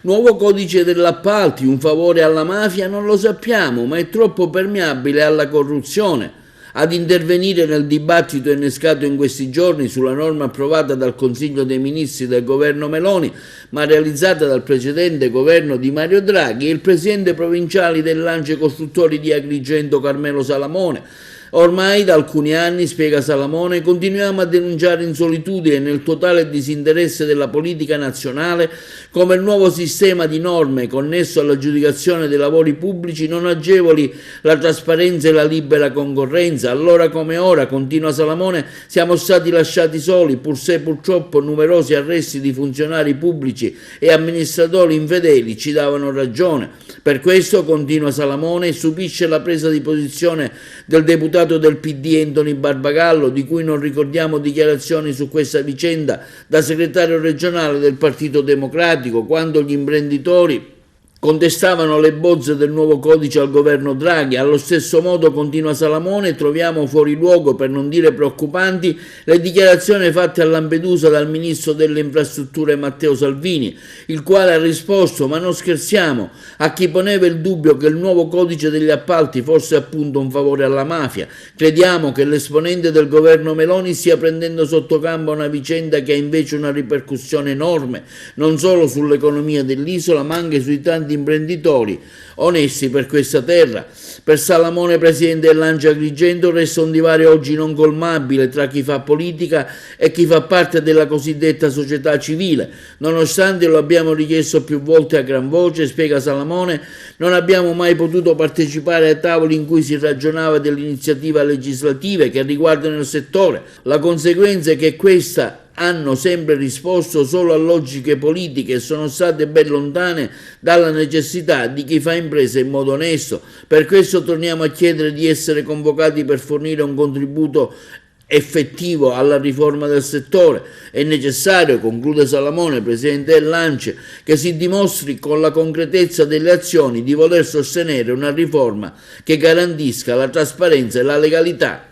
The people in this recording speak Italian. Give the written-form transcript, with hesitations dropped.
Nuovo codice dell'appalti, un favore alla mafia? Non lo sappiamo, ma è troppo permeabile alla corruzione. Ad intervenire nel dibattito innescato in questi giorni sulla norma approvata dal Consiglio dei Ministri del governo Meloni, ma realizzata dal precedente governo di Mario Draghi, è il presidente provinciale dell'Ance Costruttori di Agrigento Carmelo Salamone. Ormai da alcuni anni, spiega Salamone, continuiamo a denunciare in solitudine e nel totale disinteresse della politica nazionale come il nuovo sistema di norme connesso all'aggiudicazione dei lavori pubblici non agevoli la trasparenza e la libera concorrenza. Allora come ora, continua Salamone, siamo stati lasciati soli, pur se purtroppo numerosi arresti di funzionari pubblici e amministratori infedeli ci davano ragione. Per questo, continua Salamone, stupisce la presa di posizione del deputato del PD Anthony Barbagallo, di cui non ricordiamo dichiarazioni su questa vicenda da segretario regionale del Partito Democratico, quando gli imprenditori contestavano le bozze del nuovo codice al governo Draghi. Allo stesso modo, continua Salamone, troviamo fuori luogo, per non dire preoccupanti, le dichiarazioni fatte a Lampedusa dal ministro delle infrastrutture Matteo Salvini, il quale ha risposto: ma non scherziamo, a chi poneva il dubbio che il nuovo codice degli appalti fosse appunto un favore alla mafia. Crediamo che l'esponente del governo Meloni stia prendendo sotto campo una vicenda che ha invece una ripercussione enorme, non solo sull'economia dell'isola, ma anche sui tanti imprenditori onesti per questa terra. Per Salamone, presidente dell'Ance Agrigento, resta un divario oggi non colmabile tra chi fa politica e chi fa parte della cosiddetta società civile. Nonostante lo abbiamo richiesto più volte a gran voce, spiega Salamone, non abbiamo mai potuto partecipare ai tavoli in cui si ragionava delle iniziative legislative che riguardano il settore. La conseguenza è che questa hanno sempre risposto solo a logiche politiche e sono state ben lontane dalla necessità di chi fa impresa in modo onesto. Per questo torniamo a chiedere di essere convocati per fornire un contributo effettivo alla riforma del settore. È necessario, conclude Salamone, presidente dell'Ance, che si dimostri con la concretezza delle azioni di voler sostenere una riforma che garantisca la trasparenza e la legalità.